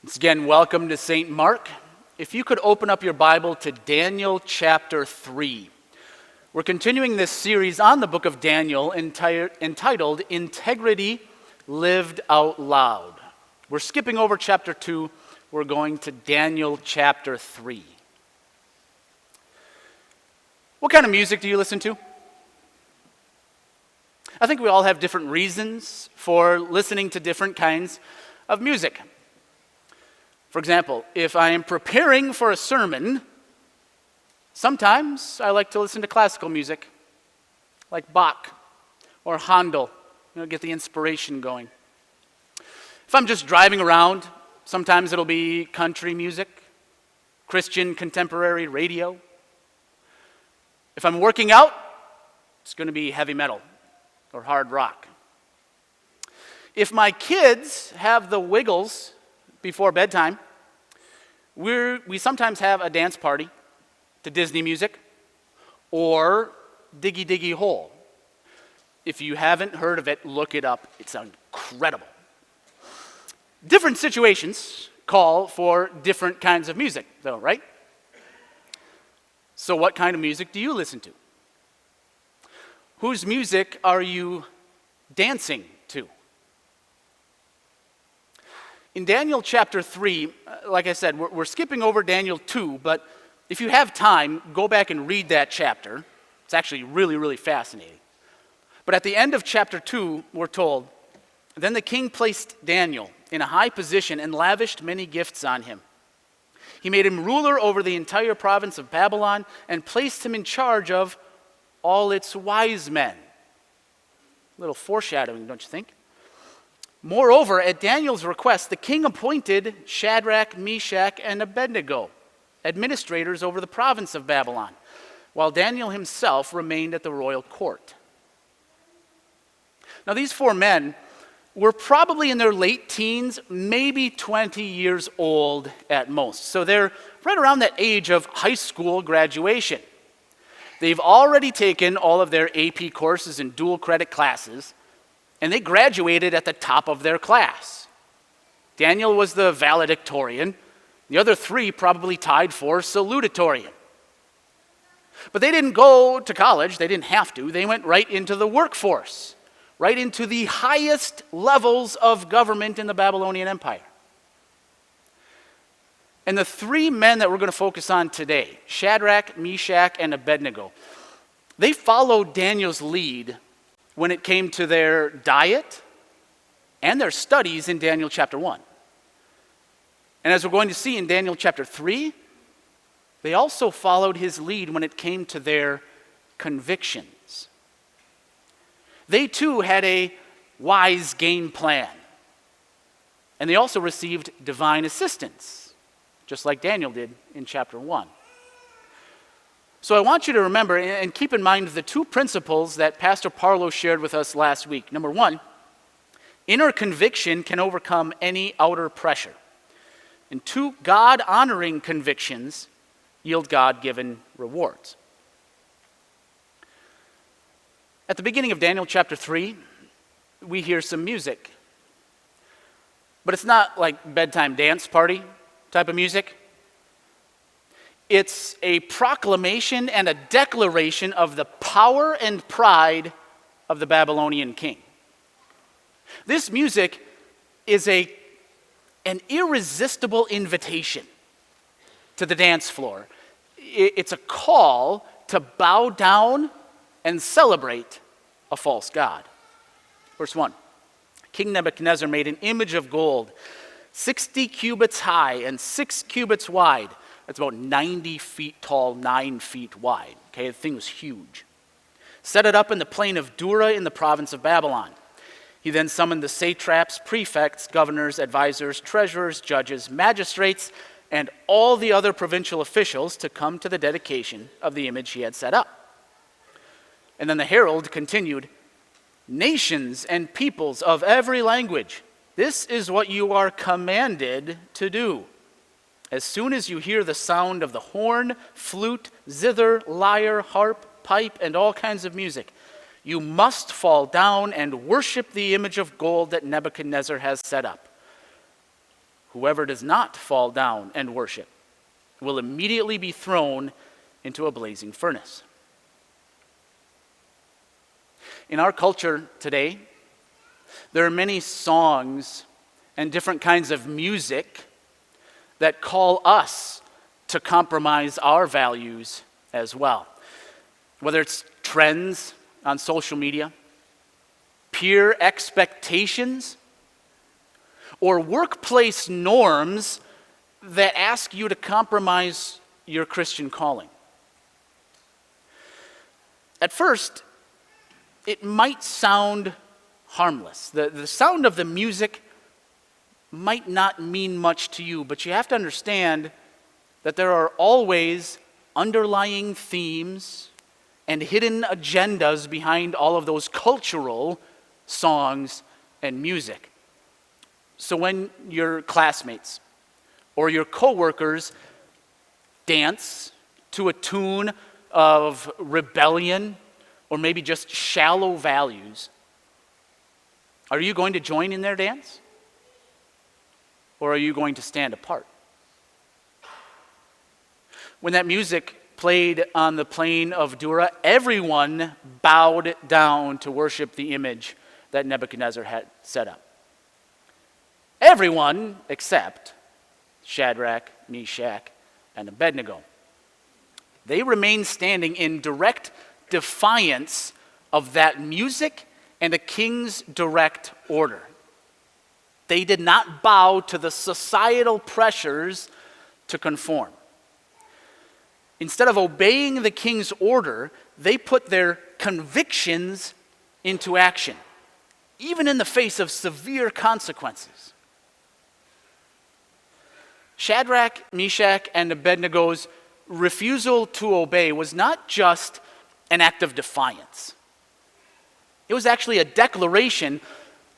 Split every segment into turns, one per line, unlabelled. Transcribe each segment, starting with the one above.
Once again, welcome to St. Mark. If you could open up your Bible to Daniel chapter 3. We're continuing this series on the book of Daniel entitled Integrity Lived Out Loud. We're skipping over chapter 2. We're going to Daniel chapter 3. What kind of music do you listen to? I think we all have different reasons for listening to different kinds of music. For example, if I am preparing for a sermon, sometimes I like to listen to classical music, like Bach or Handel, get the inspiration going. If I'm just driving around, sometimes it'll be country music, Christian contemporary radio. If I'm working out, it's going to be heavy metal or hard rock. If my kids have the wiggles before bedtime, we sometimes have a dance party to Disney music or Diggy Diggy Hole. If you haven't heard of it, look it up. It's incredible. Different situations call for different kinds of music, though, right? So what kind of music do you listen to? Whose music are you dancing to? In Daniel chapter 3, like I said, we're skipping over Daniel 2, but if you have time, go back and read that chapter. It's actually really, really fascinating. But at the end of chapter 2, we're told, "Then the king placed Daniel in a high position and lavished many gifts on him. He made him ruler over the entire province of Babylon and placed him in charge of all its wise men." A little foreshadowing, don't you think? Moreover, at Daniel's request, the king appointed Shadrach, Meshach, and Abednego, administrators over the province of Babylon, while Daniel himself remained at the royal court. Now, these four men were probably in their late teens, maybe 20 years old at most. So they're right around that age of high school graduation. They've already taken all of their AP courses and dual credit classes, and they graduated at the top of their class. Daniel was the valedictorian. The other three probably tied for salutatorian. But they didn't go to college. They didn't have to. They went right into the workforce, right into the highest levels of government in the Babylonian Empire. And the three men that we're going to focus on today, Shadrach, Meshach, and Abednego, they followed Daniel's lead when it came to their diet and their studies in Daniel chapter 1. And as we're going to see in Daniel chapter 3, they also followed his lead when it came to their convictions. They too had a wise game plan. And they also received divine assistance, just like Daniel did in chapter 1. So I want you to remember and keep in mind the two principles that Pastor Parlow shared with us last week. Number one, inner conviction can overcome any outer pressure. And two, God-honoring convictions yield God-given rewards. At the beginning of Daniel chapter 3, we hear some music. But it's not like bedtime dance party type of music. It's a proclamation and a declaration of the power and pride of the Babylonian king. This music is an irresistible invitation to the dance floor. It's a call to bow down and celebrate a false god. Verse 1, King Nebuchadnezzar made an image of gold, 60 cubits high and 6 cubits wide. That's about 90 feet tall, 9 feet wide. Okay, the thing was huge. Set it up in the plain of Dura in the province of Babylon. He then summoned the satraps, prefects, governors, advisors, treasurers, judges, magistrates, and all the other provincial officials to come to the dedication of the image he had set up. And then the herald continued, "Nations and peoples of every language, this is what you are commanded to do. As soon as you hear the sound of the horn, flute, zither, lyre, harp, pipe, and all kinds of music, you must fall down and worship the image of gold that Nebuchadnezzar has set up. Whoever does not fall down and worship will immediately be thrown into a blazing furnace. In our culture today, there are many songs and different kinds of music that call us to compromise our values as well. Whether it's trends on social media, peer expectations, or workplace norms that ask you to compromise your Christian calling. At first, it might sound harmless. The sound of the music might not mean much to you, but you have to understand that there are always underlying themes and hidden agendas behind all of those cultural songs and music. So when your classmates or your coworkers dance to a tune of rebellion or maybe just shallow values, are you going to join in their dance? Or are you going to stand apart? When that music played on the plain of Dura, everyone bowed down to worship the image that Nebuchadnezzar had set up. Everyone except Shadrach, Meshach, and Abednego. They remained standing in direct defiance of that music and a king's direct order. They did not bow to the societal pressures to conform. Instead of obeying the king's order, they put their convictions into action, even in the face of severe consequences. Shadrach, Meshach, and Abednego's refusal to obey was not just an act of defiance. It was actually a declaration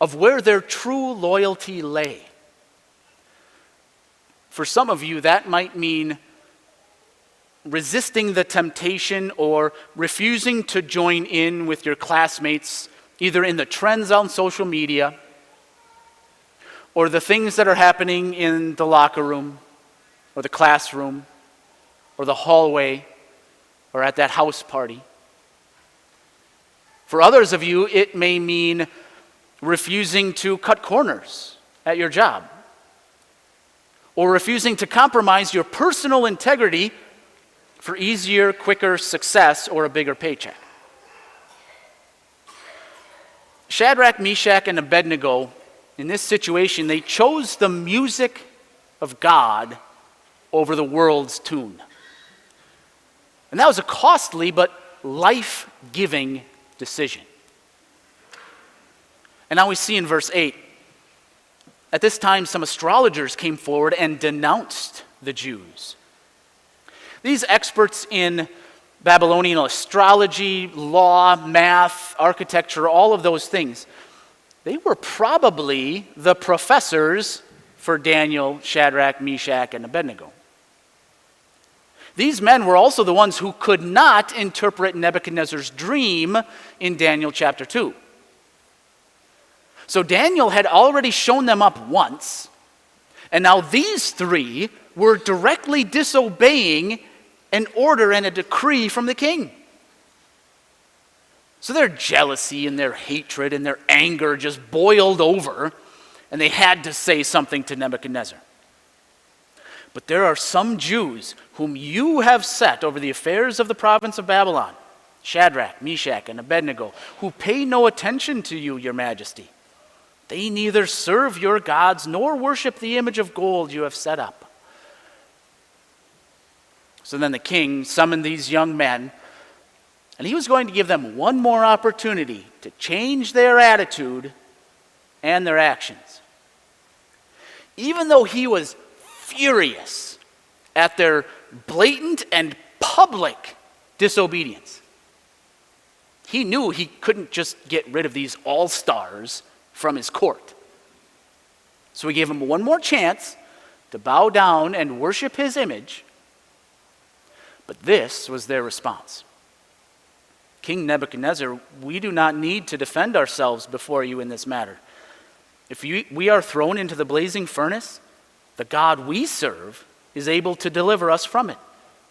of where their true loyalty lay. For some of you, that might mean resisting the temptation or refusing to join in with your classmates, either in the trends on social media or the things that are happening in the locker room or the classroom or the hallway or at that house party. For others of you, it may mean refusing to cut corners at your job, or refusing to compromise your personal integrity for easier, quicker success or a bigger paycheck. Shadrach, Meshach, and Abednego, in this situation, they chose the music of God over the world's tune. And that was a costly but life-giving decision. And now we see in verse 8, at this time some astrologers came forward and denounced the Jews. These experts in Babylonian astrology, law, math, architecture, all of those things, they were probably the professors for Daniel, Shadrach, Meshach, and Abednego. These men were also the ones who could not interpret Nebuchadnezzar's dream in Daniel chapter 2. So Daniel had already shown them up once, and now these three were directly disobeying an order and a decree from the king. So their jealousy and their hatred and their anger just boiled over, and they had to say something to Nebuchadnezzar. But there are some Jews whom you have set over the affairs of the province of Babylon, Shadrach, Meshach, and Abednego, who pay no attention to you, your majesty. They neither serve your gods nor worship the image of gold you have set up. So then the king summoned these young men, and he was going to give them one more opportunity to change their attitude and their actions. Even though he was furious at their blatant and public disobedience, he knew he couldn't just get rid of these all-stars from his court. So he gave them one more chance to bow down and worship his image. But this was their response. King Nebuchadnezzar, we do not need to defend ourselves before you in this matter. If we are thrown into the blazing furnace, The God we serve is able to deliver us from it,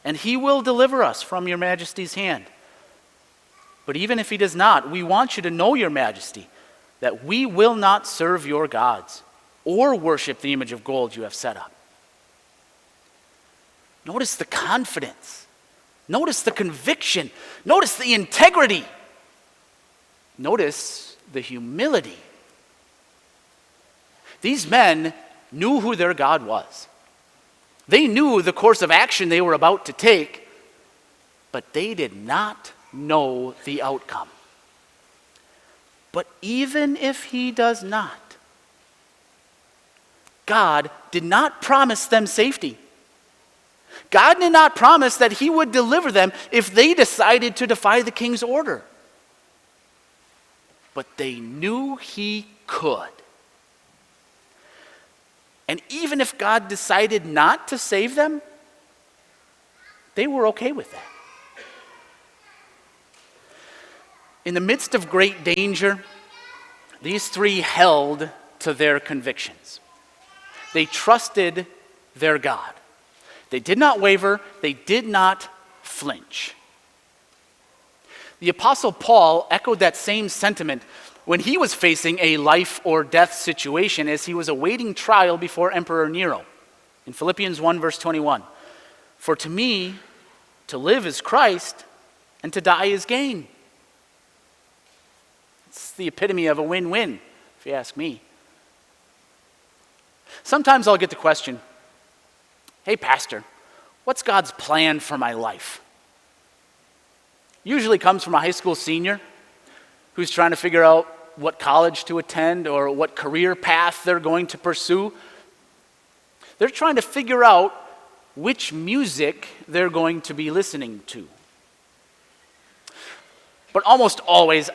and he will deliver us from your majesty's hand. But even if he does not, we want you to know, your majesty, that we will not serve your gods or worship the image of gold you have set up. Notice the confidence. Notice the conviction. Notice the integrity. Notice the humility. These men knew who their God was. They knew the course of action they were about to take, but they did not know the outcome. But even if he does not, God did not promise them safety. God did not promise that he would deliver them if they decided to defy the king's order. But they knew he could. And even if God decided not to save them, they were okay with that. In the midst of great danger, these three held to their convictions. They trusted their God. They did not waver. They did not flinch. The Apostle Paul echoed that same sentiment when he was facing a life or death situation as he was awaiting trial before Emperor Nero. In Philippians 1 verse 21, "For to me, to live is Christ, and to die is gain." It's the epitome of a win-win, if you ask me. Sometimes I'll get the question, "Hey, Pastor, what's God's plan for my life?" Usually comes from a high school senior who's trying to figure out what college to attend or what career path they're going to pursue. They're trying to figure out which music they're going to be listening to. But almost always,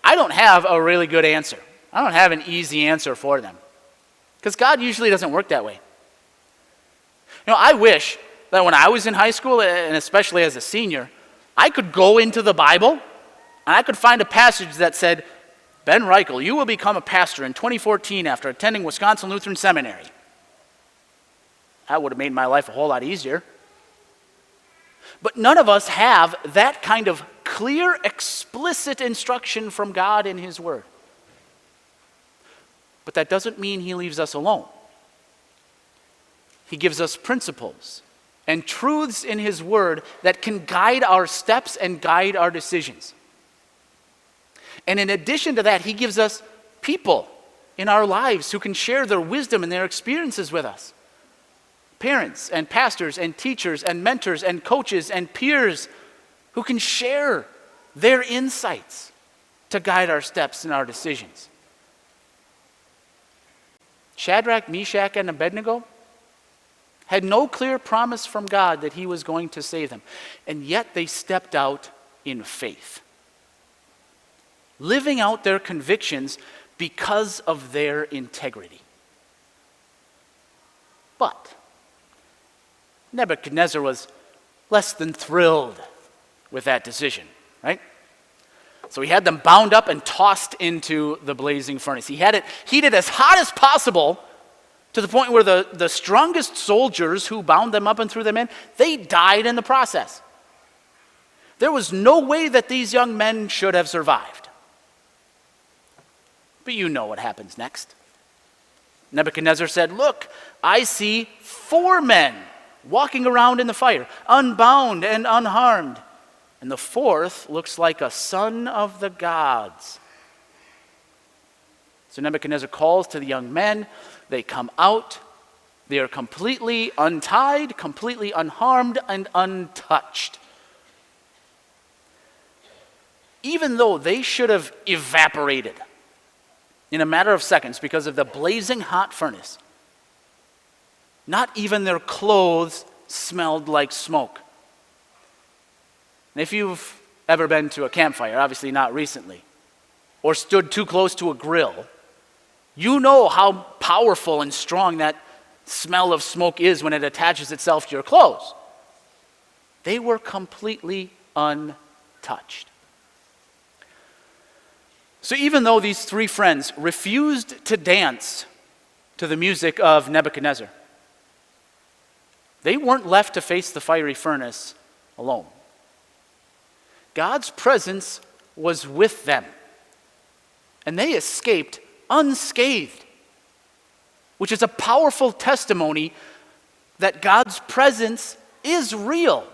I don't have a really good answer. I don't have an easy answer for them. Because God usually doesn't work that way. I wish that when I was in high school, and especially as a senior, I could go into the Bible and I could find a passage that said, "Ben Reichel, you will become a pastor in 2014 after attending Wisconsin Lutheran Seminary." That would have made my life a whole lot easier. But none of us have that kind of clear, explicit instruction from God in his word. But that doesn't mean he leaves us alone. He gives us principles and truths in his word that can guide our steps and guide our decisions. And in addition to that, he gives us people in our lives who can share their wisdom and their experiences with us. Parents and pastors and teachers and mentors and coaches and peers who can share their insights to guide our steps and our decisions. Shadrach, Meshach, and Abednego had no clear promise from God that he was going to save them, and yet they stepped out in faith, living out their convictions because of their integrity. But Nebuchadnezzar was less than thrilled with that decision, right? So he had them bound up and tossed into the blazing furnace. He had it heated as hot as possible to the point where the strongest soldiers who bound them up and threw them in, they died in the process. There was no way that these young men should have survived. But you know what happens next. Nebuchadnezzar said, "Look, I see 4 men walking around in the fire, unbound and unharmed. And the 4th looks like a son of the gods." So Nebuchadnezzar calls to the young men. They come out. They are completely untied, completely unharmed, and untouched. Even though they should have evaporated in a matter of seconds because of the blazing hot furnace, not even their clothes smelled like smoke. And if you've ever been to a campfire, obviously not recently, or stood too close to a grill, you know how powerful and strong that smell of smoke is when it attaches itself to your clothes. They were completely untouched. So even though these 3 friends refused to dance to the music of Nebuchadnezzar, They weren't left to face the fiery furnace alone. God's presence was with them, and they escaped unscathed, which is a powerful testimony that God's presence is real,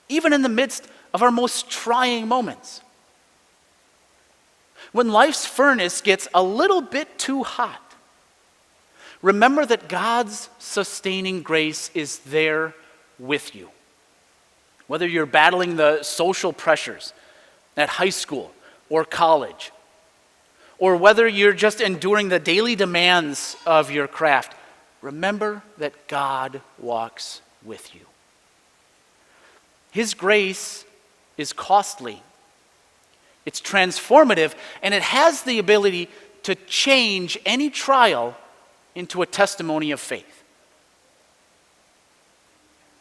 even in the midst of our most trying moments. When life's furnace gets a little bit too hot, remember that God's sustaining grace is there with you. Whether you're battling the social pressures at high school or college, or whether you're just enduring the daily demands of your craft, remember that God walks with you. His grace is costly, it's transformative, and it has the ability to change any trial into a testimony of faith.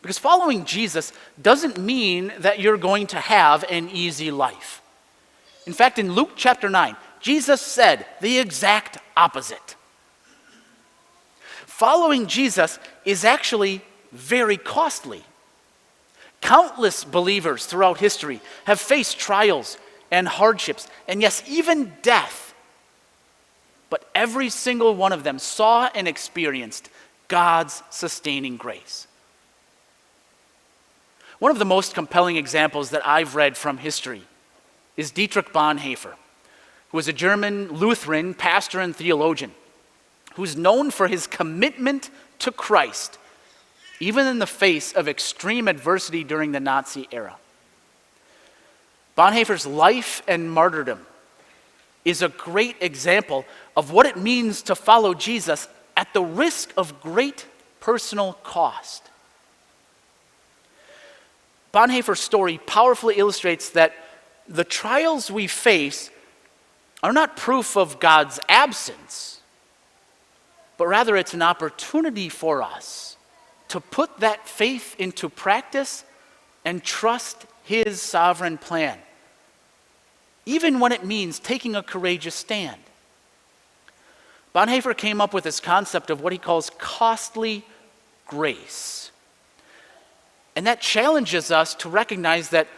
Because following Jesus doesn't mean that you're going to have an easy life. In fact, in Luke chapter 9, Jesus said the exact opposite. Following Jesus is actually very costly. Countless believers throughout history have faced trials and hardships, and yes, even death. But every single one of them saw and experienced God's sustaining grace. One of the most compelling examples that I've read from history is Dietrich Bonhoeffer, who was a German Lutheran pastor and theologian who's known for his commitment to Christ, even in the face of extreme adversity during the Nazi era. Bonhoeffer's life and martyrdom is a great example of what it means to follow Jesus at the risk of great personal cost. Bonhoeffer's story powerfully illustrates that the trials we face are not proof of God's absence, but rather it's an opportunity for us to put that faith into practice and trust His sovereign plan, even when it means taking a courageous stand. Bonhoeffer came up with this concept of what he calls costly grace. And that challenges us to recognize that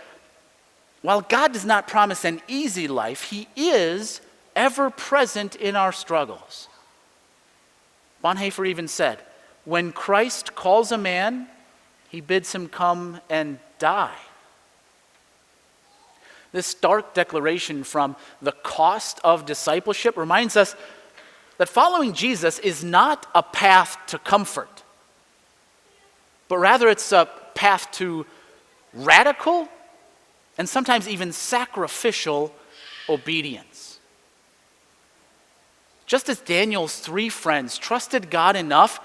while God does not promise an easy life, He is ever present in our struggles. Bonhoeffer even said, when Christ calls a man, He bids him come and die. This stark declaration from the cost of discipleship reminds us that following Jesus is not a path to comfort, but rather it's a path to radical and sometimes even sacrificial obedience. Just as Daniel's 3 friends trusted God enough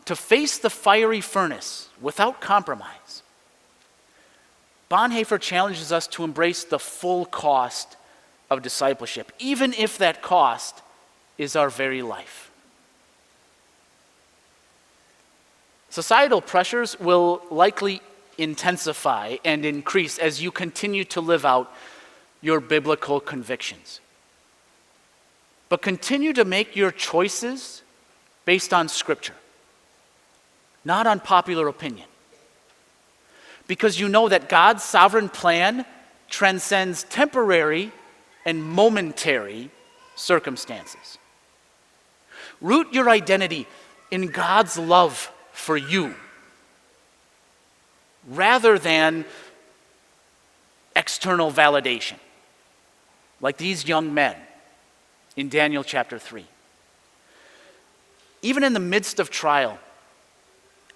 to face the fiery furnace without compromise, Bonhoeffer challenges us to embrace the full cost of discipleship, even if that cost is our very life. Societal pressures will likely intensify and increase as you continue to live out your biblical convictions. But continue to make your choices based on Scripture, not on popular opinion. Because you know that God's sovereign plan transcends temporary and momentary circumstances. Root your identity in God's love for you, rather than external validation, like these young men in Daniel chapter 3. Even in the midst of trial,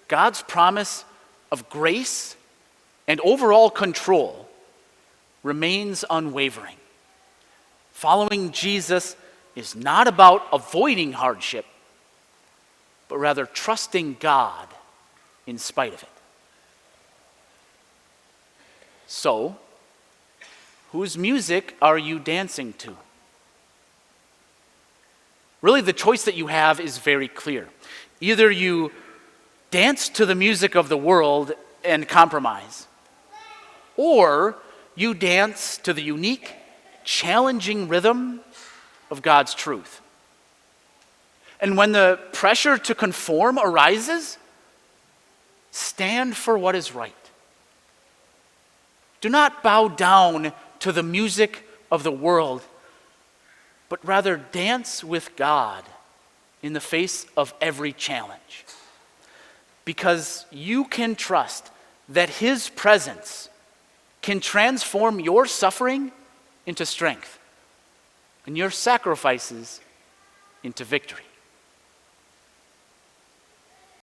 God's promise of grace and overall control remains unwavering. Following Jesus is not about avoiding hardship, but rather trusting God in spite of it. So, whose music are you dancing to? Really, the choice that you have is very clear. Either you dance to the music of the world and compromise, or you dance to the unique, challenging rhythm of God's truth. And when the pressure to conform arises, stand for what is right. Do not bow down to the music of the world, but rather dance with God in the face of every challenge. Because you can trust that His presence can transform your suffering into strength and your sacrifices into victory.